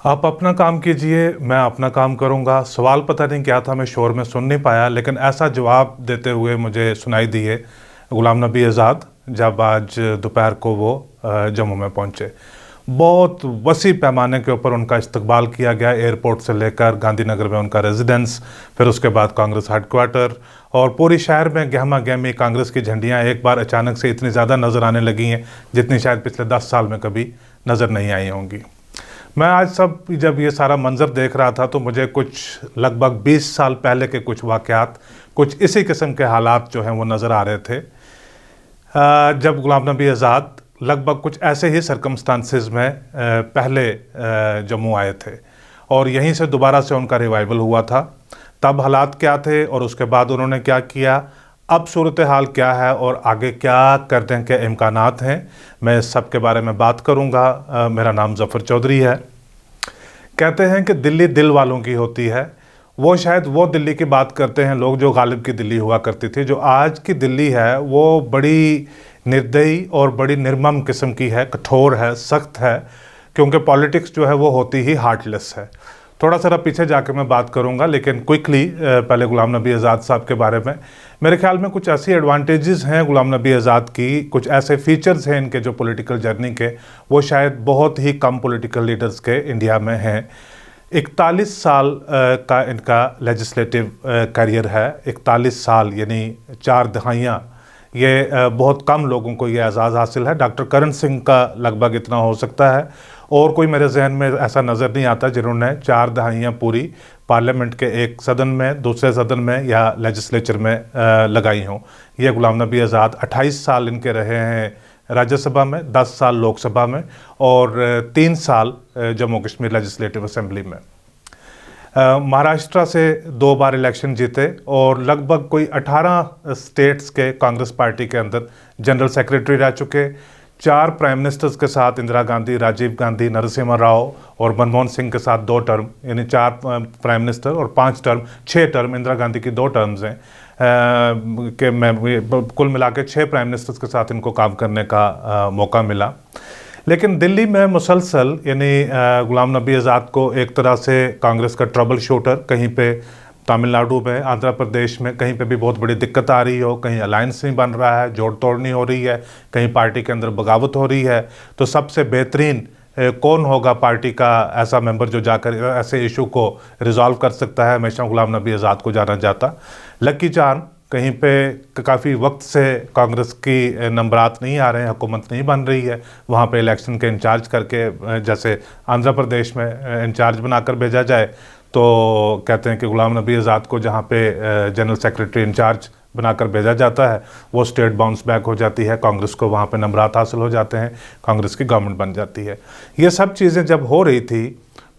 आप अपना काम कीजिए, मैं अपना काम करूंगा। सवाल पता नहीं क्या था, मैं शोर में सुन नहीं पाया, लेकिन ऐसा जवाब देते हुए मुझे सुनाई दिए गुलाम नबी आज़ाद जब आज दोपहर को वो जम्मू में पहुंचे। बहुत वसी पैमाने के ऊपर उनका इस्तकबाल किया गया, एयरपोर्ट से लेकर गांधीनगर में उनका रेजिडेंस, फिर उसके बाद कांग्रेस हेडक्वार्टर, और पूरी शहर में गहमा गहमी कांग्रेस की झंडियाँ एक बार अचानक से इतनी ज़्यादा नज़र आने लगी हैं जितनी शायद पिछले 10 साल में कभी नज़र नहीं आई होंगी। मैं आज जब ये सारा मंजर देख रहा था तो मुझे कुछ लगभग 20 साल पहले के कुछ वाक़यात, कुछ इसी किस्म के हालात जो हैं वो नज़र आ रहे थे। जब गुलाम नबी आज़ाद लगभग कुछ ऐसे ही सरकमस्टांसेस में पहले जम्मू आए थे और यहीं से दोबारा से उनका रिवाइवल हुआ था। तब हालात क्या थे और उसके बाद उन्होंने क्या किया, अब सूरत हाल क्या है और आगे क्या करने के इम्कानात हैं, मैं इस सब के बारे में बात करूंगा। मेरा नाम ज़फ़र चौधरी है। कहते हैं कि दिल्ली दिल वालों की होती है। वो शायद वो दिल्ली की बात करते हैं लोग जो गालिब की दिल्ली हुआ करती थी। जो आज की दिल्ली है वो बड़ी निर्दयी और बड़ी निर्मम किस्म की है, कठोर है, सख्त है, क्योंकि पॉलिटिक्स जो है वो होती ही हार्टलेस है। थोड़ा सा पीछे जाकर मैं बात करूंगा, लेकिन क्विकली पहले गुलाम नबी आज़ाद साहब के बारे में। मेरे ख्याल में कुछ ऐसी एडवांटेजेस हैं गुलाम नबी आज़ाद की, कुछ ऐसे फीचर्स हैं इनके जो पॉलिटिकल जर्नी के, वो शायद बहुत ही कम पॉलिटिकल लीडर्स के इंडिया में हैं। 41 साल का इनका लेजिस्लेटिव करियर है। 41 साल यानी 4 दहाइयाँ, ये बहुत कम लोगों को ये एजाज़ हासिल है। डॉक्टर करण सिंह का लगभग इतना हो सकता है, और कोई मेरे जहन में ऐसा नज़र नहीं आता जिन्होंने 4 दहाइयाँ पूरी पार्लियामेंट के एक सदन में, दूसरे सदन में या लेजिस्लेचर में लगाई हों। ये गुलाम नबी आज़ाद 28 साल इनके रहे हैं राज्यसभा में, 10 साल लोकसभा में और 3 साल जम्मू कश्मीर लेजिस्लेटिव असेंबली में। महाराष्ट्र से 2 बार इलेक्शन जीते और लगभग कोई 18 स्टेट्स के कांग्रेस पार्टी के अंदर जनरल सेक्रेटरी रह चुके। 4 प्राइम मिनिस्टर्स के साथ, इंदिरा गांधी, राजीव गांधी, नरसिम्हा राव और मनमोहन सिंह के साथ 2 टर्म, यानी 4 प्राइम मिनिस्टर और 5 टर्म, 6 टर्म। इंदिरा गांधी की 2 टर्म्स हैं कि मैं कुल मिला के 6 प्राइम मिनिस्टर्स के साथ इनको काम करने का मौका मिला। लेकिन दिल्ली में मुसलसल यानी गुलाम नबी आज़ाद को एक तरह से कांग्रेस का ट्रबल शूटर, कहीं पे तमिलनाडु में, आंध्र प्रदेश में कहीं पे भी बहुत बड़ी दिक्कत आ रही हो, कहीं अलायंस नहीं बन रहा है, जोड़ तोड़ नहीं हो रही है, कहीं पार्टी के अंदर बगावत हो रही है, तो सबसे बेहतरीन कौन होगा पार्टी का ऐसा मेंबर जो जाकर ऐसे इशू को रिजॉल्व कर सकता है। हमेशा गुलाम नबी आज़ाद को जाना जाता। लकी चार्म, कहीं पे काफ़ी वक्त से कांग्रेस की नंबरात नहीं आ रहे हैं, हुकूमत नहीं बन रही है, वहाँ पे इलेक्शन के इंचार्ज करके, जैसे आंध्र प्रदेश में इंचार्ज बनाकर भेजा जाए, तो कहते हैं कि गुलाम नबी आज़ाद को जहाँ पे जनरल सेक्रेटरी इंचार्ज बनाकर भेजा जाता है वो स्टेट बाउंस बैक हो जाती है, कांग्रेस को वहाँ पे नंबरात हासिल हो जाते हैं, कांग्रेस की गवर्नमेंट बन जाती है। ये सब चीज़ें जब हो रही थी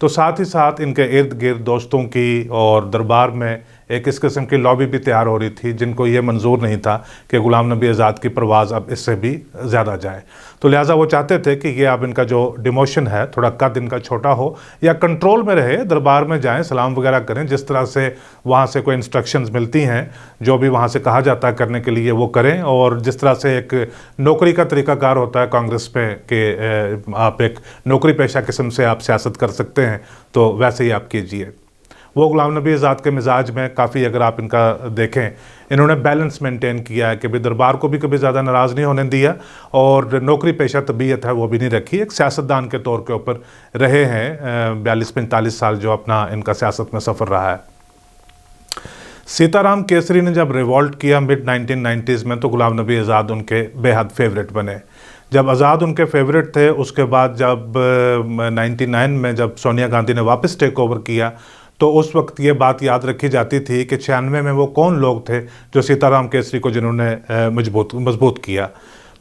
तो साथ ही साथ इनके इर्द गिर्द दोस्तों की और दरबार में एक इस किस्म की लॉबी भी तैयार हो रही थी जिनको ये मंजूर नहीं था कि गुलाम नबी आज़ाद की परवाज़ अब इससे भी ज़्यादा जाए। तो लिहाजा वो चाहते थे कि ये अब इनका जो डिमोशन है थोड़ा कद इनका छोटा हो या कंट्रोल में रहे, दरबार में जाएं, सलाम वगैरह करें, जिस तरह से वहाँ से कोई इंस्ट्रक्शंस मिलती हैं, जो भी वहाँ से कहा जाता है करने के लिए वो करें। और जिस तरह से एक नौकरी का तरीक़ाकार होता है कांग्रेस पे कि आप एक नौकरी पेशा किस्म से आप सियासत कर सकते हैं, तो वैसे ही आप कीजिए। वो गुलाम नबी आज़ाद के मिजाज में काफ़ी, अगर आप इनका देखें, इन्होंने बैलेंस मेंटेन किया है कि भाई दरबार को भी कभी ज़्यादा नाराज़ नहीं होने दिया और नौकरी पेशा तबीयत है वो भी नहीं रखी। एक सियासतदान के तौर के ऊपर रहे हैं 42-45 साल जो अपना इनका सियासत में सफ़र रहा है। सीताराम केसरी ने जब रिवॉल्ट किया मिड 1990s में, तो गुलाम नबी आज़ाद उनके बेहद फेवरेट बने। जब आज़ाद उनके फेवरेट थे, उसके बाद जब 99 में जब सोनिया गांधी ने वापस टेक ओवर किया, तो उस वक्त ये बात याद रखी जाती थी कि 96 में वो कौन लोग थे जो सीताराम केसरी को जिन्होंने मजबूत किया।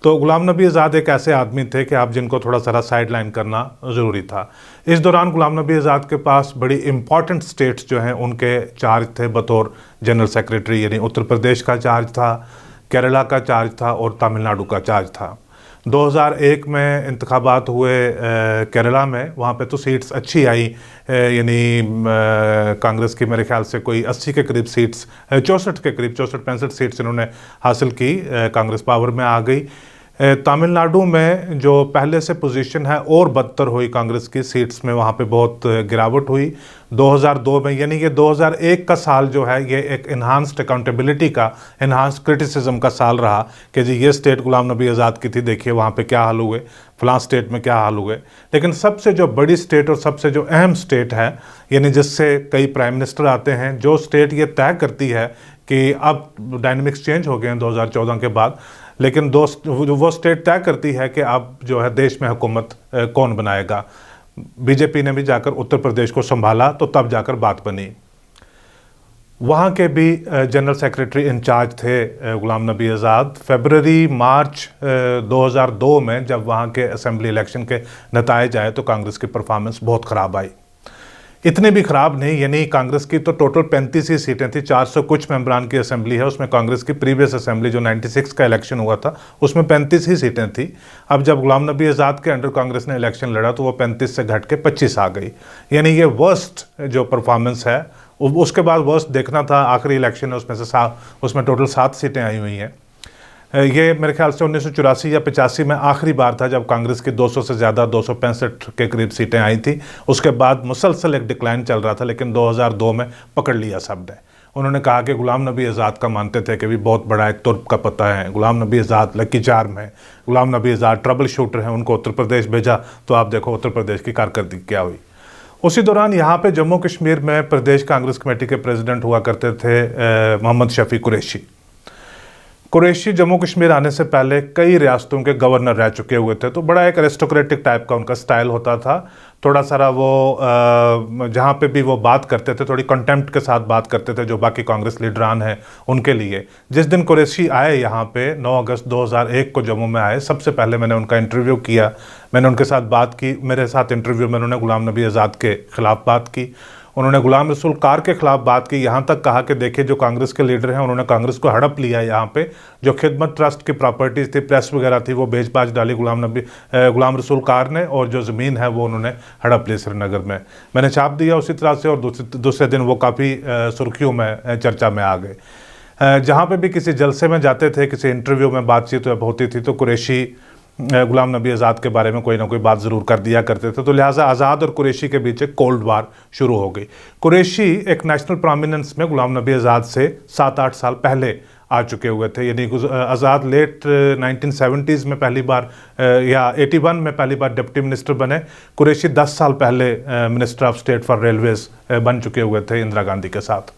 तो गुलाम नबी आज़ाद एक ऐसे आदमी थे कि आप जिनको थोड़ा सा साइड लाइन करना ज़रूरी था। इस दौरान गुलाम नबी आज़ाद के पास बड़ी इंपॉर्टेंट स्टेट्स जो हैं उनके चार्ज थे बतौर जनरल सेक्रेटरी, यानी उत्तर प्रदेश का चार्ज था, केरला का चार्ज था और तमिलनाडु का चार्ज था। 2001 में इंतखाबात हुए केरला में, वहाँ पे तो सीट्स अच्छी आई, यानी कांग्रेस की मेरे ख्याल से कोई 80 के करीब सीट्स, 64 के करीब, 64-65 सीट्स इन्होंने हासिल की, कांग्रेस पावर में आ गई। तमिलनाडु में जो पहले से पोजीशन है और बदतर हुई कांग्रेस की सीट्स में, वहाँ पे बहुत गिरावट हुई 2002 में। यानी कि 2001 का साल जो है ये एक इन्हांस्ड अकाउंटेबिलिटी का, इन्हांस्ड क्रिटिसिज्म का साल रहा कि जी ये स्टेट गुलाम नबी आज़ाद की थी, देखिए वहाँ पे क्या हाल हुए, फलां स्टेट में क्या हाल हुए। लेकिन सबसे जो बड़ी स्टेट और सबसे जो अहम स्टेट है, यानी जिससे कई प्राइम मिनिस्टर आते हैं, जो स्टेट ये तय करती है कि अब डायनेमिक्स चेंज हो गए हैं 2014 के बाद, लेकिन वो स्टेट तय करती है कि अब जो है देश में हुकूमत कौन बनाएगा। बीजेपी ने भी जाकर उत्तर प्रदेश को संभाला तो तब जाकर बात बनी। वहाँ के भी जनरल सेक्रेटरी इंचार्ज थे गुलाम नबी आज़ाद। फरवरी मार्च 2002 में जब वहाँ के असेंबली इलेक्शन के नताइज आए तो कांग्रेस की परफॉर्मेंस बहुत ख़राब आई। इतनी भी ख़राब नहीं, यानी कांग्रेस की तो टोटल 35 ही सीटें थी, 400 कुछ मेंबरान की असेंबली है, उसमें कांग्रेस की प्रीवियस असेंबली जो 96 का इलेक्शन हुआ था उसमें 35 ही सीटें थी। अब जब गुलाम नबी आज़ाद के अंडर कांग्रेस ने इलेक्शन लड़ा तो वो 35 से घट के 25 आ गई। यानी ये वर्स्ट जो परफॉर्मेंस है। उसके बाद वर्स्ट देखना था आखिरी इलेक्शन है, उसमें टोटल 7 सीटें आई हुई हैं। ये मेरे ख्याल से 1984 या 85 में आखिरी बार था जब कांग्रेस की 200 से ज़्यादा 265 के करीब सीटें आई थी। उसके बाद मुसलसल एक डिक्लाइन चल रहा था, लेकिन 2002 में पकड़ लिया सब ने। उन्होंने कहा कि गुलाम नबी आज़ाद का मानते थे कि भी बहुत बड़ा एक तुर्क का पता है, गुलाम नबी आज़ाद लकी चार्म है, गुलाम नबी आज़ाद ट्रबल शूटर हैं, उनको उत्तर प्रदेश भेजा तो आप देखो उत्तर प्रदेश की कारकर्दगी क्या हुई। उसी दौरान यहाँ पे जम्मू कश्मीर में प्रदेश कांग्रेस कमेटी के प्रेसिडेंट हुआ करते थे मोहम्मद शफी कुरैशी। कुरैशी जम्मू कश्मीर आने से पहले कई रियासतों के गवर्नर रह चुके हुए थे, तो बड़ा एक एरिस्टोक्रेटिक टाइप का उनका स्टाइल होता था। थोड़ा सारा वो जहाँ पे भी वो बात करते थे थोड़ी कंटेम्प्ट के साथ बात करते थे जो बाकी कांग्रेस लीडरान हैं उनके लिए। जिस दिन कुरैशी आए यहाँ पे 9 अगस्त 2001 को जम्मू में आए, सबसे पहले मैंने उनका इंटरव्यू किया, मैंने उनके साथ बात की। मेरे साथ इंटरव्यू में उन्होंने गुलाम नबी आज़ाद के ख़िलाफ़ बात की, उन्होंने गुलाम रसूल कार के खिलाफ बात की, यहाँ तक कहा कि देखिए जो कांग्रेस के लीडर हैं उन्होंने कांग्रेस को हड़प लिया, यहाँ पे जो खिदमत ट्रस्ट की प्रॉपर्टीज़ थी, प्रेस वगैरह थी, वो बेच बाच डाली गुलाम रसूल कार ने, और जो ज़मीन है वो उन्होंने हड़प ली श्रीनगर में। मैंने छाप दिया उसी तरह से, और दूसरे दिन वो काफ़ी सुर्खियों में चर्चा में आ गए। जहाँ पर भी किसी जलसे में जाते थे, किसी इंटरव्यू में बातचीत होती थी तो कुरैशी गुलाम नबी आज़ाद के बारे में कोई ना कोई बात ज़रूर कर दिया करते थे। तो लिहाजा आज़ाद और कुरैशी के बीच एक कोल्ड वार शुरू हो गई। कुरैशी एक नेशनल प्रोमिनेंस में गुलाम नबी आज़ाद से 7-8 साल पहले आ चुके हुए थे। यानी आज़ाद लेट 1970s में पहली बार या 81 में पहली बार डिप्टी मिनिस्टर बने। कुरैशी 10 साल पहले minister of state for Railways बन चुके हुए थे इंदिरा गांधी के साथ।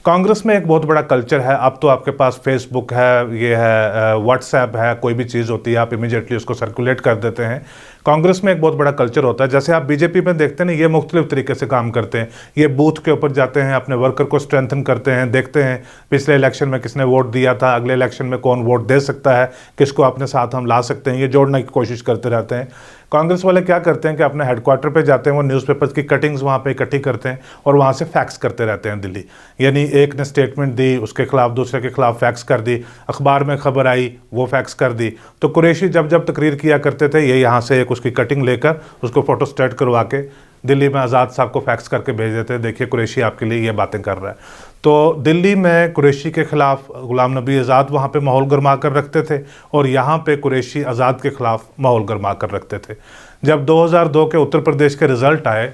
कांग्रेस में एक बहुत बड़ा कल्चर है, अब तो आपके पास फेसबुक है, ये है व्हाट्सएप है, कोई भी चीज़ होती है आप इमीडिएटली उसको सर्कुलेट कर देते हैं। कांग्रेस में एक बहुत बड़ा कल्चर होता है, जैसे आप बीजेपी में देखते हैं ना, ये मुख्तलिफ तरीके से काम करते हैं। ये बूथ के ऊपर जाते हैं, अपने वर्कर को स्ट्रेंथन करते हैं, देखते हैं पिछले इलेक्शन में किसने वोट दिया था, अगले इलेक्शन में कौन वोट दे सकता है, किसको अपने साथ हम ला सकते हैं, ये जोड़ने की कोशिश करते रहते हैं। कांग्रेस वाले क्या करते हैं कि अपने हेडक्वार्टर पे जाते हैं, वो न्यूज़पेपर्स की कटिंग्स वहाँ पे इकट्ठी करते हैं और वहाँ से फैक्स करते रहते हैं दिल्ली। यानी एक ने स्टेटमेंट दी, उसके खिलाफ दूसरे के खिलाफ फैक्स कर दी, अखबार में खबर आई वो फैक्स कर दी। तो कुरैशी जब जब तकरीर किया करते थे, ये यहाँ से एक उसकी कटिंग लेकर उसको फोटो स्टेट करवा के दिल्ली में आज़ाद साहब को फैक्स करके भेज देते हैं, देखिए कुरैशी आपके लिए ये बातें कर रहा है। तो दिल्ली में कुरैशी के ख़िलाफ़ गुलाम नबी आज़ाद वहाँ पे माहौल गरमा कर रखते थे और यहाँ पे कुरैशी आज़ाद के ख़िलाफ़ माहौल गरमा कर रखते थे। जब 2002 के उत्तर प्रदेश के रिज़ल्ट आए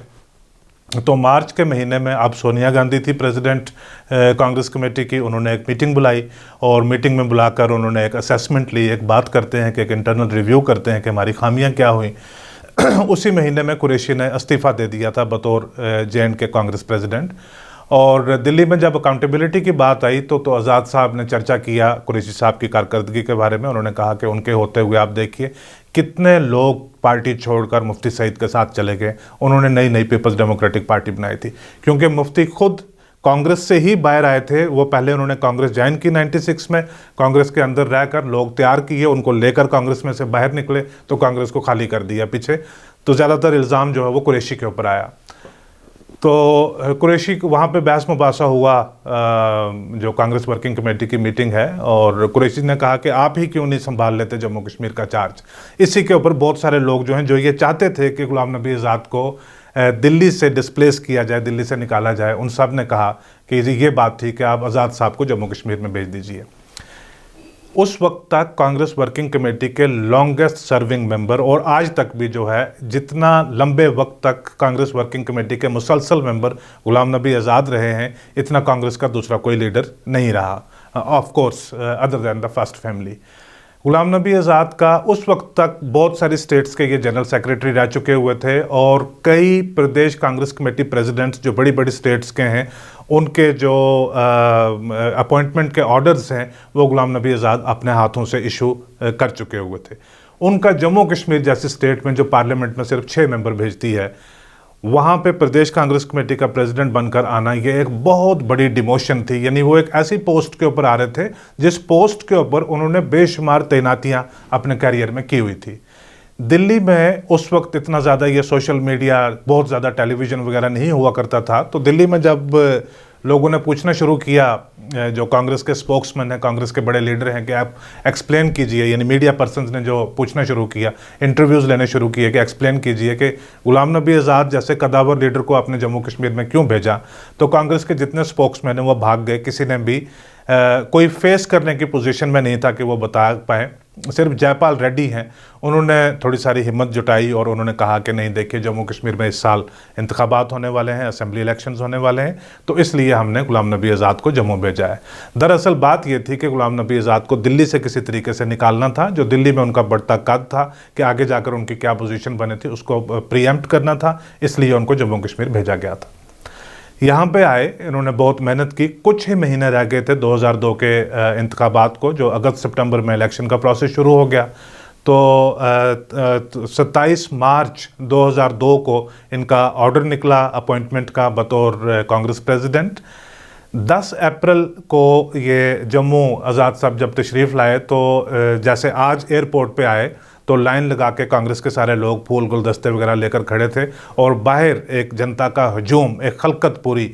तो मार्च के महीने में अब सोनिया गांधी थी प्रेसिडेंट कांग्रेस कमेटी की, उन्होंने एक मीटिंग बुलाई और मीटिंग में बुलाकर उन्होंने एक असेसमेंट ली, एक बात करते हैं कि एक इंटरनल रिव्यू करते हैं कि हमारी खामियां क्या हुई। उसी महीने में कुरैशी ने इस्तीफ़ा दे दिया था बतौर जे.एंड.के कांग्रेस प्रेसिडेंट। और दिल्ली में जब अकाउंटेबिलिटी की बात आई तो आज़ाद साहब ने चर्चा किया कुरैशी साहब की कारकर्दगी के बारे में। उन्होंने कहा कि उनके होते हुए आप देखिए कितने लोग पार्टी छोड़कर मुफ्ती सईद के साथ चले गए। उन्होंने नई नई पीपल्स डेमोक्रेटिक पार्टी बनाई थी, क्योंकि मुफ्ती खुद कांग्रेस से ही बाहर आए थे। वो पहले उन्होंने कांग्रेस ज्वाइन की 96 में, कांग्रेस के अंदर रहकर लोग तैयार किए, उनको लेकर कांग्रेस में से बाहर निकले तो कांग्रेस को खाली कर दिया पीछे। तो ज़्यादातर इल्ज़ाम जो है वो कुरैशी के ऊपर आया। तो कुरैशी वहाँ पे बहस मुबासा हुआ, जो कांग्रेस वर्किंग कमेटी की मीटिंग है, और कुरैशी ने कहा कि आप ही क्यों नहीं संभाल लेते जम्मू कश्मीर का चार्ज। इसी के ऊपर बहुत सारे लोग जो हैं जो ये चाहते थे कि गुलाम नबी आज़ाद को दिल्ली से डिस्प्लेस किया जाए, दिल्ली से निकाला जाए, उन सब ने कहा कि ये बात थी कि आप आज़ाद साहब को जम्मू कश्मीर में भेज दीजिए। उस वक्त तक कांग्रेस वर्किंग कमेटी के लॉन्गेस्ट सर्विंग मेंबर, और आज तक भी जो है जितना लंबे वक्त तक कांग्रेस वर्किंग कमेटी के मुसलसल मेंबर गुलाम नबी आज़ाद रहे हैं, इतना कांग्रेस का दूसरा कोई लीडर नहीं रहा, of course other than the first family. Ghulam Nabi Azad का उस वक्त तक बहुत सारी स्टेट्स के ये जनरल सेक्रेटरी रह चुके हुए थे, और कई प्रदेश कांग्रेस कमेटी प्रेसिडेंट्स जो बड़ी बड़ी स्टेट्स के हैं, उनके जो अपॉइंटमेंट के ऑर्डर्स हैं वो गुलाम नबी आज़ाद अपने हाथों से इशू कर चुके हुए थे। उनका जम्मू कश्मीर जैसी स्टेट में जो पार्लियामेंट में सिर्फ 6 मेंबर भेजती है, वहाँ पे प्रदेश कांग्रेस कमेटी का प्रेसिडेंट बनकर आना ये एक बहुत बड़ी डिमोशन थी। यानी वो एक ऐसी पोस्ट के ऊपर आ रहे थे जिस पोस्ट के ऊपर उन्होंने बेशुमार तैनातियाँ अपने करियर में की हुई थी। दिल्ली में उस वक्त इतना ज़्यादा ये सोशल मीडिया, बहुत ज़्यादा टेलीविज़न वगैरह नहीं हुआ करता था, तो दिल्ली में जब लोगों ने पूछना शुरू किया, जो कांग्रेस के स्पोक्समैन हैं, कांग्रेस के बड़े लीडर हैं, कि आप एक्सप्लेन कीजिए, यानी मीडिया पर्सन्स ने जो पूछना शुरू किया, इंटरव्यूज़ लेने शुरू किए कि एक्सप्लेन कीजिए कि गुलाम नबी आज़ाद जैसे कदावर लीडर को आपने जम्मू कश्मीर में क्यों भेजा, तो कांग्रेस के जितने स्पोक्समैन हैं वो भाग गए। किसी ने भी कोई फेस करने की पोजीशन में नहीं था कि वो बता पाए। सिर्फ जयपाल रेड्डी हैं, उन्होंने थोड़ी सारी हिम्मत जुटाई और उन्होंने कहा कि नहीं, देखिए जम्मू कश्मीर में इस साल इंतखाबात होने वाले हैं, असेंबली इलेक्शंस होने वाले हैं, तो इसलिए हमने गुलाम नबी आज़ाद को जम्मू भेजा है। दरअसल बात ये थी कि गुलाम नबी आज़ाद को दिल्ली से किसी तरीके से निकालना था। जो दिल्ली में उनका बढ़ता कद था कि आगे जाकर उनकी क्या पोजीशन बने थी, उसको प्रीएम्प्ट करना था, इसलिए उनको जम्मू कश्मीर भेजा गया था। यहाँ पे आए, इन्होंने बहुत मेहनत की। कुछ ही महीने रह गए थे 2002 के इंतखाबात को, जो अगस्त सितंबर में इलेक्शन का प्रोसेस शुरू हो गया। तो 27 मार्च 2002 को इनका ऑर्डर निकला अपॉइंटमेंट का बतौर कांग्रेस प्रेसिडेंट। 10 अप्रैल को ये जम्मू आज़ाद साहब जब तशरीफ़ लाए, तो जैसे आज एयरपोर्ट पे आए तो लाइन लगा के कांग्रेस के सारे लोग फूल गुलदस्ते वगैरह लेकर खड़े थे, और बाहर एक जनता का हजूम, एक खलकत पूरी,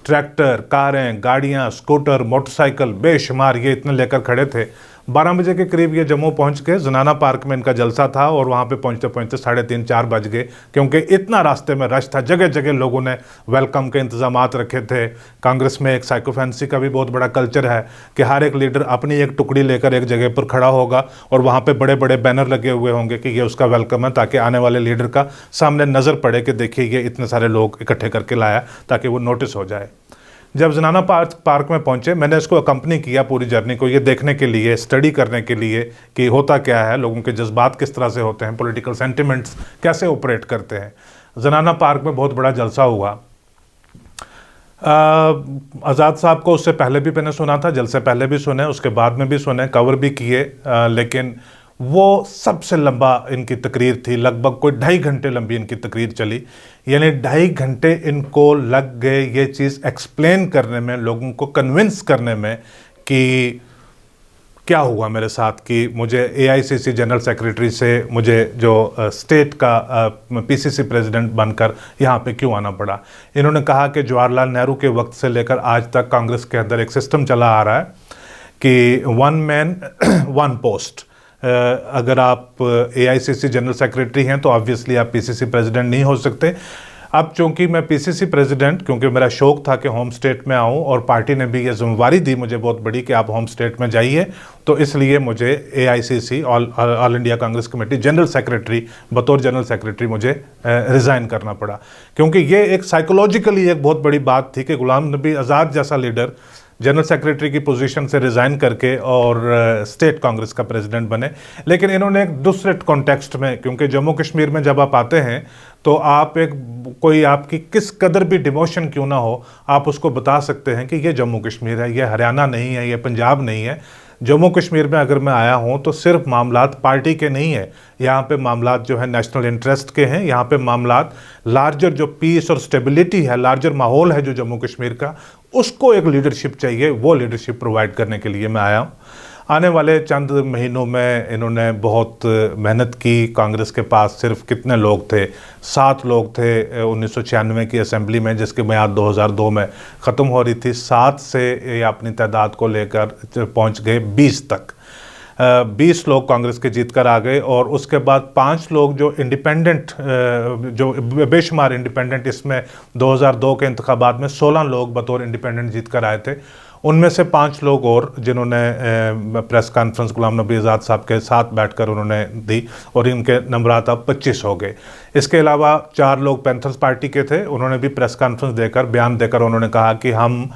ट्रैक्टर, कारें, गाड़ियां, स्कूटर, मोटरसाइकिल बेशुमार ये इतने लेकर खड़े थे। 12 बजे के करीब ये जम्मू पहुंच के जनाना पार्क में इनका जलसा था, और वहाँ पे पहुँचते पहुँचते 3:30-4 बज गए, क्योंकि इतना रास्ते में रश था। जगह जगह लोगों ने वेलकम के इंतजामात रखे थे। कांग्रेस में एक साइकोफेंसी का भी बहुत बड़ा कल्चर है कि हर एक लीडर अपनी एक टुकड़ी लेकर एक जगह पर खड़ा होगा, और वहाँ पे बड़े बड़े बैनर लगे हुए होंगे कि ये उसका वेलकम है, ताकि आने वाले लीडर का सामने नज़र पड़े कि देखिए ये इतने सारे लोग इकट्ठे करके लाया, ताकि वो नोटिस हो जाए। जब जनाना पार्क में पहुंचे, मैंने इसको अकम्पनी किया पूरी जर्नी को, ये देखने के लिए, स्टडी करने के लिए कि होता क्या है, लोगों के जज्बात किस तरह से होते हैं, पॉलिटिकल सेंटिमेंट्स कैसे ऑपरेट करते हैं। जनाना पार्क में बहुत बड़ा जलसा हुआ। आज़ाद साहब को उससे पहले भी मैंने सुना था, जलसे पहले भी सुने, उसके बाद में भी सुने, कवर भी किए, लेकिन वो सबसे लंबा इनकी तकरीर थी। लगभग कोई 2.5 घंटे लंबी इनकी तकरीर चली। यानी 2.5 घंटे इनको लग गए ये चीज़ एक्सप्लेन करने में, लोगों को कन्विंस करने में कि क्या हुआ मेरे साथ, कि मुझे AICC जनरल सेक्रेटरी से मुझे जो स्टेट का PCC प्रेसिडेंट बनकर यहाँ पे क्यों आना पड़ा। इन्होंने कहा कि जवाहरलाल नेहरू के वक्त से लेकर आज तक कांग्रेस के अंदर एक सिस्टम चला आ रहा है कि 1 मैन 1 पोस्ट। अगर आप AICC जनरल सेक्रेटरी हैं तो ऑब्वियसली आप PCC प्रेसिडेंट नहीं हो सकते। अब चूंकि मैं PCC प्रेसिडेंट, क्योंकि मेरा शौक था कि होम स्टेट में आऊं, और पार्टी ने भी ये जिम्मेवारी दी मुझे बहुत बड़ी कि आप होम स्टेट में जाइए, तो इसलिए मुझे AICC all India Congress committee general secretary, बतौर जनरल सेक्रेटरी मुझे रिज़ाइन करना पड़ा। क्योंकि ये एक साइकोलॉजिकली एक बहुत बड़ी बात थी कि गुलाम नबी आज़ाद जैसा लीडर जनरल सेक्रेटरी की पोजीशन से रिज़ाइन करके और स्टेट कांग्रेस का प्रेसिडेंट बने। लेकिन इन्होंने एक दूसरे कॉन्टेक्स्ट में, क्योंकि जम्मू कश्मीर में जब आप आते हैं तो आप एक कोई आपकी किस कदर भी डिमोशन क्यों ना हो, आप उसको बता सकते हैं कि ये जम्मू कश्मीर है, ये हरियाणा नहीं है, ये पंजाब नहीं है। जम्मू कश्मीर में अगर मैं आया हूँ तो सिर्फ मामलात पार्टी के नहीं है, यहाँ पे मामलात जो है नेशनल इंटरेस्ट के हैं। यहाँ पे मामलात लार्जर जो पीस और स्टेबिलिटी है, लार्जर माहौल है जो जम्मू कश्मीर का, उसको एक लीडरशिप चाहिए, वो लीडरशिप प्रोवाइड करने के लिए मैं आया हूँ। आने वाले चंद महीनों में इन्होंने बहुत मेहनत की। कांग्रेस के पास सिर्फ कितने लोग थे, 7 लोग थे 1996 की असेंबली में, जिसकी मियाद 2002 में ख़त्म हो रही थी। 7 से ये अपनी तादाद को लेकर पहुंच गए 20 तक। 20 लोग कांग्रेस के जीत कर आ गए, और उसके बाद 5 लोग जो इंडिपेंडेंट, जो बेशुमार इंडिपेंडेंट, इसमें 2002 के इंतखाबात में 16 लोग बतौर इंडिपेंडेंट जीत कर आए थे। उनमें से 5 लोग और जिन्होंने प्रेस कॉन्फ्रेंस गुलाम नबी आज़ाद साहब के साथ बैठकर उन्होंने दी और इनके नंबरात अब 25 हो गए। इसके अलावा 4 लोग पैंथर्स पार्टी के थे, उन्होंने भी प्रेस कॉन्फ्रेंस देकर बयान देकर उन्होंने कहा कि हम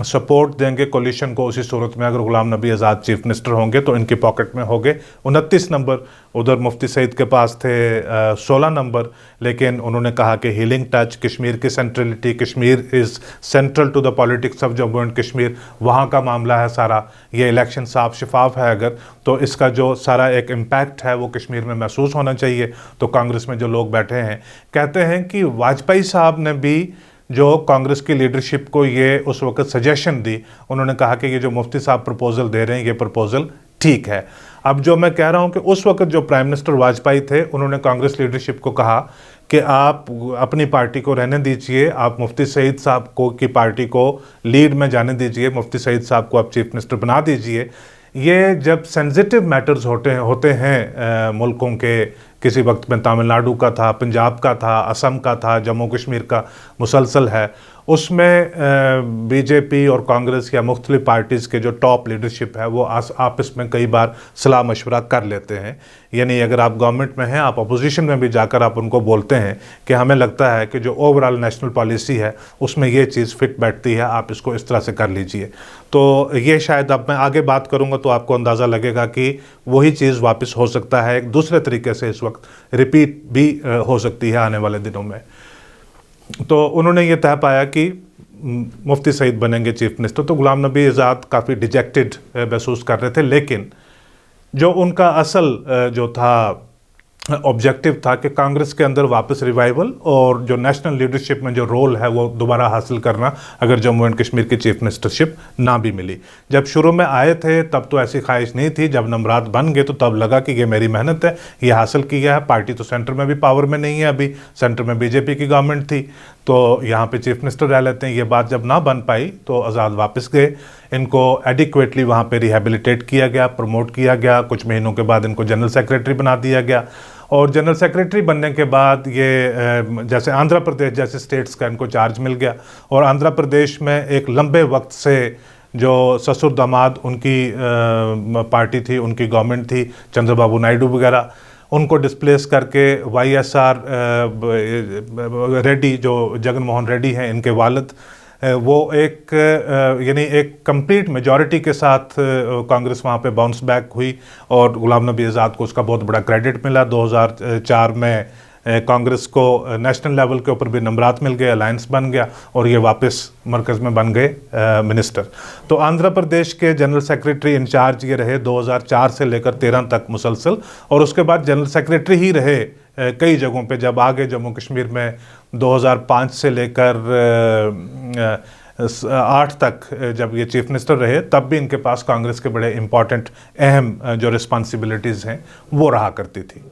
सपोर्ट देंगे कोलिशन को उसी सूरत में अगर गुलाम नबी आज़ाद चीफ मिनिस्टर होंगे तो इनकी पॉकेट में होंगे 29 नंबर। उधर मुफ्ती सईद के पास थे 16 नंबर, लेकिन उन्होंने कहा कि हीलिंग टच, कश्मीर की centrality, Kashmir is central to the politics of Jammu and Kashmir, वहाँ का मामला है सारा, ये इलेक्शन साफ शफाफ है अगर तो इसका जो सारा एक इम्पैक्ट है वो कश्मीर में महसूस होना चाहिए। तो कांग्रेस में जो लोग बैठे हैं कहते हैं कि वाजपेयी साहब ने भी जो कांग्रेस की लीडरशिप को ये उस वक्त सजेशन दी, उन्होंने कहा कि ये जो मुफ्ती साहब प्रपोज़ल दे रहे हैं ये प्रपोज़ल ठीक है। अब जो मैं कह रहा हूँ कि उस वक्त जो प्राइम मिनिस्टर वाजपेयी थे उन्होंने कांग्रेस लीडरशिप को कहा कि आप अपनी पार्टी को रहने दीजिए, आप मुफ्ती सईद साहब को की पार्टी को लीड में जाने दीजिए, मुफ्ती सईद साहब को आप चीफ मिनिस्टर बना दीजिए। ये जब सेंसिटिव मैटर्स होते हैं मुल्कों के, किसी वक्त में तमिलनाडु का था, पंजाब का था, असम का था, जम्मू कश्मीर का मुसलसल है, उसमें बीजेपी और कांग्रेस या मुख्तलिफ पार्टीज़ के जो टॉप लीडरशिप है वो आपस में कई बार सलाह मशवरा कर लेते हैं। यानी अगर आप गवर्नमेंट में हैं, आप अपोजिशन में भी जाकर आप उनको बोलते हैं कि हमें लगता है कि जो ओवरऑल नेशनल पॉलिसी है उसमें ये चीज़ फिट बैठती है, आप इसको इस तरह से कर लीजिए। तो ये शायद अब मैं आगे बात करूँगा तो आपको अंदाज़ा लगेगा कि वही चीज़ वापस हो सकता है, एक दूसरे तरीके से इस वक्त रिपीट भी हो सकती है आने वाले दिनों में। तो उन्होंने ये तय पाया कि मुफ्ती सईद बनेंगे चीफ मिनिस्टर। तो गुलाम नबी आज़ाद काफ़ी डिजेक्टेड महसूस कर रहे थे, लेकिन जो उनका असल जो था ऑब्जेक्टिव था कि कांग्रेस के अंदर वापस रिवाइवल और जो नेशनल लीडरशिप में जो रोल है वो दोबारा हासिल करना, अगर जम्मू एंड कश्मीर की चीफ मिनिस्टरशिप ना भी मिली। जब शुरू में आए थे तब तो ऐसी ख्वाहिश नहीं थी, जब नंबरात बन गए तो तब लगा कि ये मेरी मेहनत है, ये हासिल किया है। पार्टी तो सेंटर में भी पावर में नहीं है, अभी सेंटर में बीजेपी की गवर्नमेंट थी तो यहाँ पे चीफ मिनिस्टर रह लेते हैं। ये बात जब ना बन पाई तो आज़ाद वापस गए, इनको एडिक्वेटली वहाँ पे रिहेबिलिटेट किया गया, प्रमोट किया गया, कुछ महीनों के बाद इनको जनरल सेक्रेटरी बना दिया गया। और जनरल सेक्रेटरी बनने के बाद ये जैसे आंध्र प्रदेश जैसे स्टेट्स का इनको चार्ज मिल गया, और आंध्र प्रदेश में एक लंबे वक्त से जो ससुर दामाद उनकी पार्टी थी, उनकी गवर्नमेंट थी, चंद्रबाबू नायडू वगैरह, उनको डिस्प्लेस करके वाईएसआर रेड्डी, जो जगन मोहन रेड्डी हैं इनके वालिद, वो एक यानी एक कंप्लीट मेजॉरिटी के साथ कांग्रेस वहाँ पे बाउंस बैक हुई और गुलाम नबी आज़ाद को उसका बहुत बड़ा क्रेडिट मिला। 2004 में कांग्रेस को नेशनल लेवल के ऊपर भी नंबरात मिल गए, अलायंस बन गया और ये वापस मरकज़ में बन गए मिनिस्टर। तो आंध्र प्रदेश के जनरल सेक्रेटरी इंचार्ज ये रहे 2004 से लेकर 13 तक मुसलसल, और उसके बाद जनरल सेक्रेटरी ही रहे कई जगहों पे। जब आगे जम्मू कश्मीर में 2005 से लेकर 8 तक जब ये चीफ मिनिस्टर रहे, तब भी इनके पास कांग्रेस के बड़े इंपॉर्टेंट अहम जो रिस्पॉन्सिबिलिटीज़ हैं वो रहा करती थी।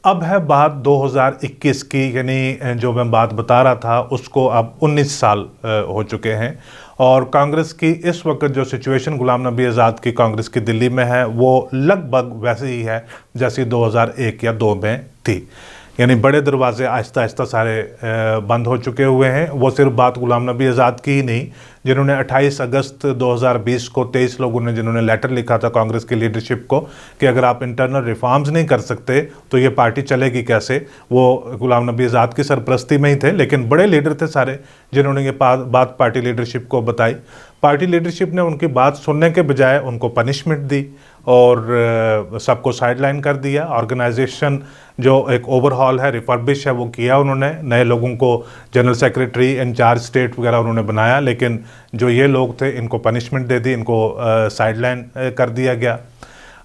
अब है बात 2021 की, यानी जो मैं बात बता रहा था उसको अब 19 साल हो चुके हैं, और कांग्रेस की इस वक्त जो सिचुएशन गुलाम नबी आज़ाद की कांग्रेस की दिल्ली में है वो लगभग वैसे ही है जैसी 2001 या 2 में थी। यानी बड़े दरवाजे आहिस्ता आहिस्ता सारे बंद हो चुके हुए हैं। वो सिर्फ बात गुलाम नबी आज़ाद की ही नहीं, जिन्होंने 28 अगस्त 2020 को 23 लोगों ने जिन्होंने लेटर लिखा था कांग्रेस की लीडरशिप को कि अगर आप इंटरनल रिफॉर्म्स नहीं कर सकते तो ये पार्टी चलेगी कैसे, वो गुलाम नबी आज़ाद की सरपरस्ती में ही थे। लेकिन बड़े लीडर थे सारे जिन्होंने ये बात पार्टी लीडरशिप को बताई। पार्टी लीडरशिप ने उनकी बात सुनने के बजाय उनको पनिशमेंट दी और सबको साइडलाइन कर दिया। ऑर्गेनाइजेशन जो एक ओवरहॉल है, रिफर्बिश है, वो किया उन्होंने। नए लोगों को जनरल सेक्रेटरी, इंचार्ज स्टेट वगैरह उन्होंने बनाया, लेकिन जो ये लोग थे इनको पनिशमेंट दे दी, इनको साइडलाइन कर दिया गया।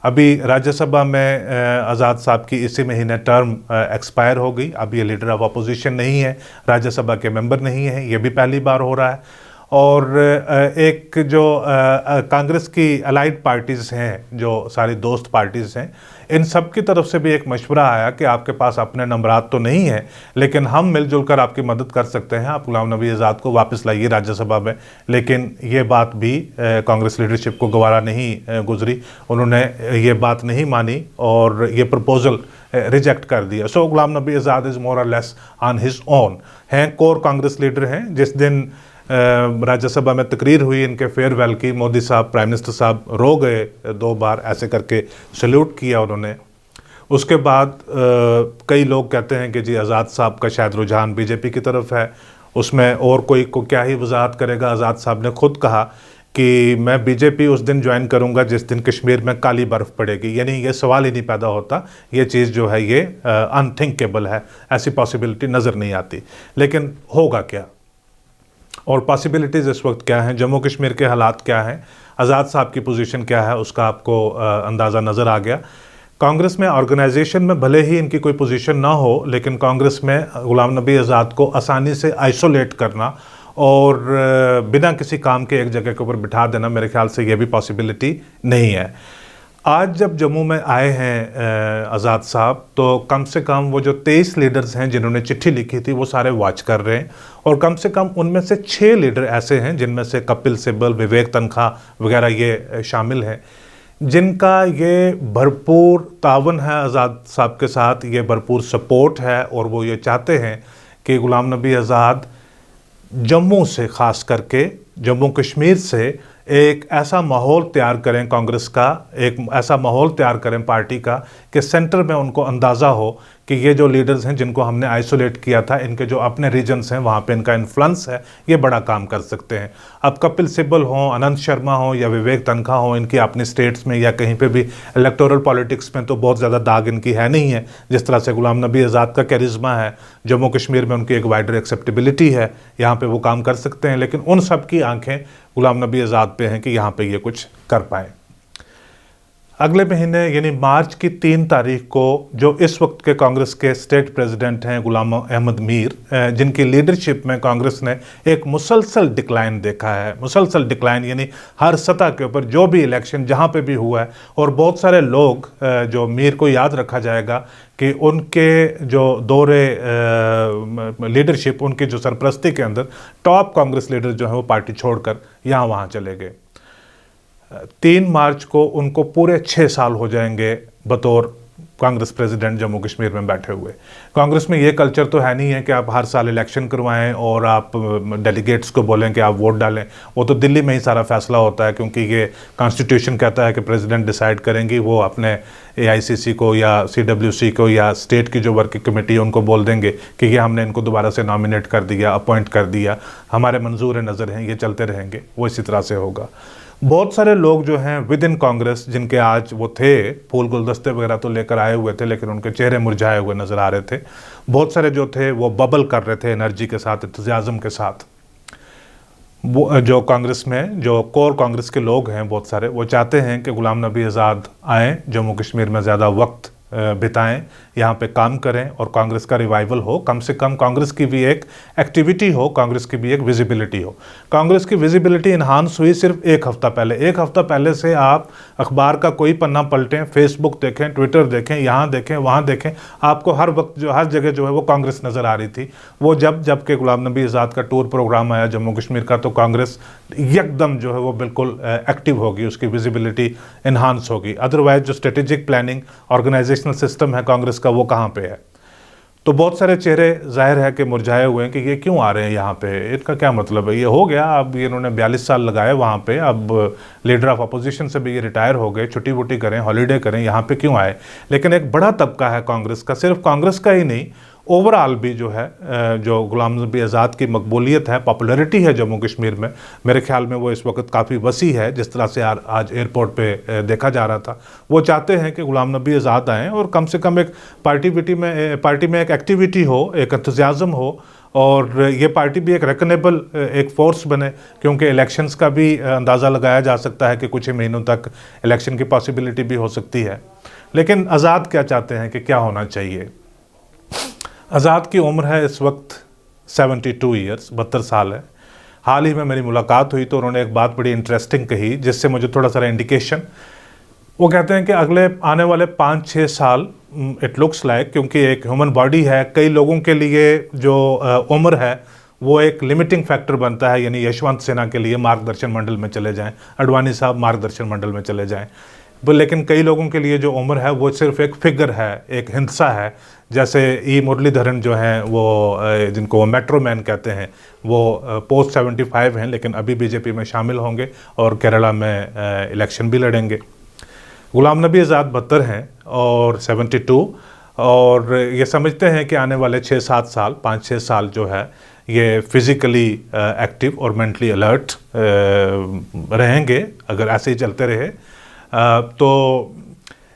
अभी राज्यसभा में आज़ाद साहब की इसी महीने टर्म एक्सपायर हो गई। अब ये लीडर ऑफ अपोजिशन नहीं है, राज्यसभा के मेंबर नहीं है, ये भी पहली बार हो रहा है। और एक जो कांग्रेस की अलाइड पार्टीज़ हैं, जो सारी दोस्त पार्टीज़ हैं, इन सब की तरफ से भी एक मशवरा आया कि आपके पास अपने नंबरात तो नहीं है, लेकिन हम मिलजुल कर आपकी मदद कर सकते हैं, आप गुलाम नबी आज़ाद को वापस लाइए राज्यसभा में। लेकिन ये बात भी कांग्रेस लीडरशिप को गवारा नहीं गुजरी, उन्होंने ये बात नहीं मानी और ये प्रपोज़ल रिजेक्ट कर दिया। सो गुलाम नबी आज़ाद इज़ मोर और लेस ऑन हिज ओन हैं, कोर कांग्रेस लीडर हैं। जिस दिन राज्यसभा में तकरीर हुई इनके फेयरवेल की, मोदी साहब प्राइम मिनिस्टर साहब रो गए 2 बार, ऐसे करके सल्यूट किया उन्होंने। उसके बाद कई लोग कहते हैं कि जी आज़ाद साहब का शायद रुझान बीजेपी की तरफ है, उसमें और कोई को क्या ही वजाहत करेगा। आज़ाद साहब ने खुद कहा कि मैं बीजेपी उस दिन ज्वाइन करूंगा जिस दिन कश्मीर में काली बर्फ़ पड़ेगी। यानी ये सवाल ही नहीं पैदा होता, ये चीज़ जो है ये अनथिंकेबल है, ऐसी पॉसिबिलिटी नज़र नहीं आती। लेकिन होगा क्या और पॉसिबिलिटीज़ इस वक्त क्या हैं, जम्मू कश्मीर के हालात क्या हैं, आज़ाद साहब की पोजीशन क्या है, उसका आपको अंदाज़ा नज़र आ गया। कांग्रेस में ऑर्गेनाइजेशन में भले ही इनकी कोई पोजीशन ना हो, लेकिन कांग्रेस में गुलाम नबी आज़ाद को आसानी से आइसोलेट करना और बिना किसी काम के एक जगह के ऊपर बिठा देना, मेरे ख्याल से ये भी पॉसिबिलिटी नहीं है। आज जब जम्मू में आए हैं आज़ाद साहब, तो कम से कम वो जो 23 लीडर्स हैं जिन्होंने चिट्ठी लिखी थी वो सारे वॉच कर रहे हैं, और कम से कम उनमें से 6 लीडर ऐसे हैं जिनमें से कपिल सिब्बल, विवेक तनखा वगैरह ये शामिल हैं, जिनका ये भरपूर तावन है आज़ाद साहब के साथ, ये भरपूर सपोर्ट है, और वो ये चाहते हैं कि गुलाम नबी आज़ाद जम्मू से, ख़ास करके जम्मू कश्मीर से एक ऐसा माहौल तैयार करें कांग्रेस का, एक ऐसा माहौल तैयार करें पार्टी का कि सेंटर में उनको अंदाज़ा हो कि ये जो लीडर्स हैं जिनको हमने आइसोलेट किया था, इनके जो अपने रीजन्स हैं वहाँ पे इनका इन्फ्लुएंस है, ये बड़ा काम कर सकते हैं। अब कपिल सिब्बल हों, अनंत शर्मा हों या विवेक तनखा हों, इनकी अपनी स्टेट्स में या कहीं पे भी इलेक्टोरल पॉलिटिक्स में तो बहुत ज़्यादा दाग इनकी है नहीं है, जिस तरह से गुलाम नबी आज़ाद का कैरिज्मा है, जम्मू कश्मीर में उनकी एक वाइडर एक्सेप्टेबिलिटी है, यहाँ पर वो काम कर सकते हैं। लेकिन उन सब की आँखें गुलाम नबी आज़ाद पे हैं कि यहाँ पे ये कुछ कर पाएँ। अगले महीने यानी मार्च की 3 तारीख को जो इस वक्त के कांग्रेस के स्टेट प्रेसिडेंट हैं गुलाम अहमद मीर, जिनकी लीडरशिप में कांग्रेस ने एक मुसलसल डिक्लाइन देखा है, मुसलसल डिक्लाइन यानी हर सतह के ऊपर जो भी इलेक्शन जहाँ पे भी हुआ है, और बहुत सारे लोग जो मीर को याद रखा जाएगा कि उनके जो दौरे लीडरशिप, उनकी जो सरपरस्ती के अंदर टॉप कांग्रेस लीडर जो हैं वो पार्टी छोड़कर यहाँ वहाँ चले गए। 3 मार्च को उनको पूरे 6 साल हो जाएंगे बतौर कांग्रेस प्रेसिडेंट जम्मू कश्मीर में बैठे हुए। कांग्रेस में ये कल्चर तो है नहीं है कि आप हर साल इलेक्शन करवाएं और आप डेलीगेट्स को बोलें कि आप वोट डालें। वो तो दिल्ली में ही सारा फैसला होता है, क्योंकि ये कॉन्स्टिट्यूशन कहता है कि प्रेसिडेंट डिसाइड करेंगी। वो अपने AICC को या CWC को या स्टेट की जो वर्किंग कमेटी है उनको बोल देंगे कि ये हमने इनको दोबारा से नॉमिनेट कर दिया, अपॉइंट कर दिया, हमारे मंजूर नज़र हैं, ये चलते रहेंगे। वो इसी तरह से होगा। बहुत सारे लोग जो हैं विद इन कांग्रेस, जिनके आज वो थे फूल गुलदस्ते वगैरह तो लेकर आए हुए थे, लेकिन उनके चेहरे मुरझाए हुए नज़र आ रहे थे। बहुत सारे जो थे वो बबल कर रहे थे एनर्जी के साथ, एंथुसियाज्म के साथ। वो जो कांग्रेस में जो कोर कांग्रेस के लोग हैं बहुत सारे, वो चाहते हैं कि गुलाम नबी आज़ाद आएँ, जम्मू कश्मीर में ज़्यादा वक्त बिताएं, यहाँ पे काम करें और कांग्रेस का रिवाइवल हो। कम से कम कांग्रेस की भी एक एक्टिविटी हो, कांग्रेस की भी एक विजिबिलिटी हो। कांग्रेस की विजिबिलिटी इन्हांस हुई सिर्फ 1 हफ्ता पहले। 1 हफ्ता पहले से आप अखबार का कोई पन्ना पलटें, फेसबुक देखें, ट्विटर देखें, यहाँ देखें, वहाँ देखें, आपको हर वक्त जो हर जगह जो है वो कांग्रेस नज़र आ रही थी। वो जब के गुलाम नबी आज़ाद का टूर प्रोग्राम आया जम्मू कश्मीर का, तो कांग्रेस एकदम जो है वो बिल्कुल एक्टिव होगी, उसकी विजिबिलिटी इन्हांस होगी। अदरवाइज जो स्ट्रेटेजिक प्लानिंग, ऑर्गेनाइजेशनल सिस्टम है कांग्रेस का, वो कहाँ पे है? तो बहुत सारे चेहरे जाहिर है कि मुरझाए हुए हैं कि ये क्यों आ रहे हैं यहाँ पे, इनका क्या मतलब है? ये हो गया, अब इन्होंने 42 साल लगाए वहाँ पे, अब लीडर ऑफ अपोजिशन से भी ये रिटायर हो गए, छुट्टी वुट्टी करें, हॉलीडे करें, यहाँ पे क्यों आए? लेकिन एक बड़ा तबका है कांग्रेस का, सिर्फ कांग्रेस का ही नहीं, ओवरऑल भी जो है जो गुलाम नबी आज़ाद की मकबूलियत है, पॉपुलैरिटी है जम्मू कश्मीर में, मेरे ख्याल में वो इस वक्त काफ़ी वसी है। जिस तरह से आज एयरपोर्ट पे देखा जा रहा था, वो चाहते हैं कि गुलाम नबी आज़ाद आएँ और कम से कम एक पार्टी में एक एक्टिविटी हो, एक एंथुसियाज्म हो, और ये पार्टी भी एक रेकनेबल एक फोर्स बने, क्योंकि इलेक्शंस का भी अंदाज़ा लगाया जा सकता है कि कुछ ही महीनों तक इलेक्शन की पॉसिबिलिटी भी हो सकती है। लेकिन आज़ाद क्या चाहते हैं कि क्या होना चाहिए? आज़ाद की उम्र है इस वक्त 72 ईयर्स, 72 साल है। हाल ही में मेरी मुलाकात हुई तो उन्होंने एक बात बड़ी इंटरेस्टिंग कही, जिससे मुझे थोड़ा सा इंडिकेशन, वो कहते हैं कि अगले आने वाले 5-6 साल इट लुक्स लाइक, क्योंकि एक ह्यूमन बॉडी है, कई लोगों के लिए जो उम्र है वो एक लिमिटिंग फैक्टर बनता है। यानी यशवंत सिन्हा के लिए मार्गदर्शन मंडल में चले जाएं, अडवाणी साहब मार्गदर्शन मंडल में चले जाएं, लेकिन कई लोगों के लिए जो उम्र है वो सिर्फ एक फिगर है, एक हिंसा है। जैसे ई मुरलीधरन जो हैं वो जिनको मेट्रो मैन कहते हैं, वो पोस्ट 75 हैं लेकिन अभी बीजेपी में शामिल होंगे और केरला में इलेक्शन भी लड़ेंगे। गुलाम नबी आज़ाद 72 हैं और 72, और ये समझते हैं कि आने वाले 6-7 साल, 5-6 साल जो है ये फिज़िकली एक्टिव और मेंटली अलर्ट रहेंगे अगर ऐसे ही चलते रहे। तो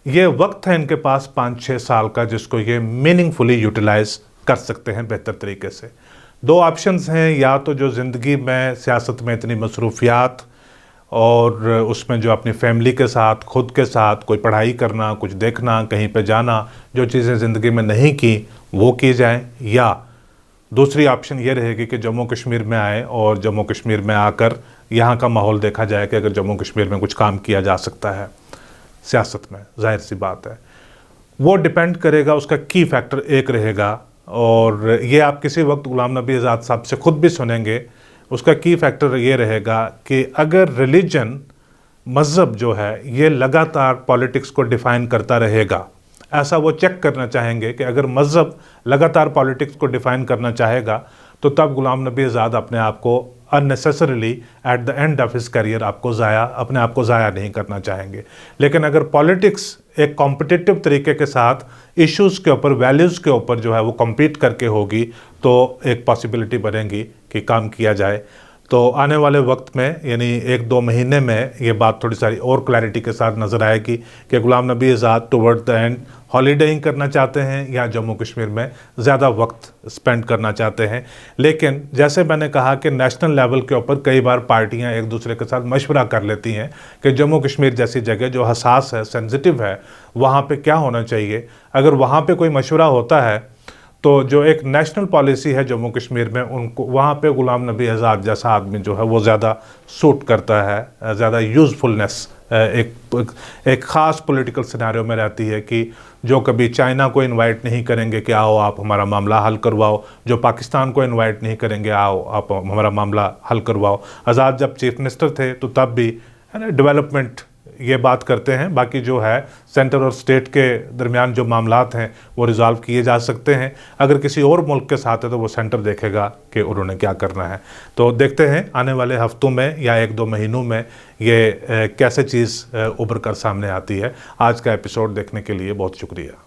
ये वक्त है इनके पास 5-6 साल का जिसको ये मीनिंगफुली यूटिलाइज कर सकते हैं बेहतर तरीके से। दो ऑप्शंस हैं, या तो जो ज़िंदगी में सियासत में इतनी मसरूफियात और उसमें जो अपनी फैमिली के साथ, खुद के साथ कोई पढ़ाई करना, कुछ देखना, कहीं पे जाना, जो चीज़ें ज़िंदगी में नहीं की वो की जाएं, या दूसरी ऑप्शन ये रहेगी कि जम्मू कश्मीर में आए और जम्मू कश्मीर में आकर यहाँ का माहौल देखा जाए कि अगर जम्मू कश्मीर में कुछ काम किया जा सकता है सियासत में। जाहिर सी बात है वो डिपेंड करेगा, उसका की फैक्टर एक रहेगा, और ये आप किसी वक्त गुलाम नबी आज़ाद साहब से खुद भी सुनेंगे। उसका की फैक्टर ये रहेगा कि अगर रिलीजन, मज़हब जो है ये लगातार पॉलिटिक्स को डिफ़ाइन करता रहेगा, ऐसा वो चेक करना चाहेंगे कि अगर मज़हब लगातार पॉलिटिक्स को डिफ़ाइन करना चाहेगा तो तब गुलाम नबी आज़ाद अपने आप को unnecessarily at the end of his career अपने आप को ज़ाया नहीं करना चाहेंगे। लेकिन अगर पॉलिटिक्स एक कॉम्पिटिटिव तरीके के साथ इश्यूज़ के ऊपर, वैल्यूज़ के ऊपर जो है वो कम्पीट करके होगी तो एक पॉसिबिलिटी बनेगी कि काम किया जाए। तो आने वाले वक्त में यानी 1-2 महीने में ये बात थोड़ी सारी और क्लैरिटी के साथ नज़र आएगी कि गुलाम नबी आज़ाद टुवर्ड द एंड हॉलीडेइंग करना चाहते हैं या जम्मू कश्मीर में ज़्यादा वक्त स्पेंड करना चाहते हैं। लेकिन जैसे मैंने कहा कि नेशनल लेवल के ऊपर कई बार पार्टियां एक दूसरे के साथ मशवरा कर लेती हैं कि जम्मू कश्मीर जैसी जगह जो हसास है, सेंसिटिव है, वहाँ पे क्या होना चाहिए। अगर वहाँ पे कोई मशवरा होता है तो जो एक नेशनल पॉलिसी है जम्मू कश्मीर में, उनको वहाँ पे गुलाम नबी आज़ाद जैसा आदमी जो है वो ज़्यादा सूट करता है, ज़्यादा यूज़फुलनेस एक ख़ास पॉलिटिकल सिनेरियो में रहती है कि जो कभी चाइना को इनवाइट नहीं करेंगे कि आओ आप हमारा मामला हल करवाओ, जो पाकिस्तान को इनवाइट नहीं करेंगे आओ आप हमारा मामला हल करवाओ। आज़ाद जब चीफ मिनिस्टर थे तो तब भी है ना डेवलपमेंट ये बात करते हैं, बाकी जो है सेंटर और स्टेट के दरमियान जो मामलात हैं वो रिज़ॉल्व किए जा सकते हैं। अगर किसी और मुल्क के साथ है तो वो सेंटर देखेगा कि उन्होंने क्या करना है। तो देखते हैं आने वाले हफ्तों में या 1-2 महीनों में ये कैसे चीज़ उभर कर सामने आती है। आज का एपिसोड देखने के लिए बहुत शुक्रिया।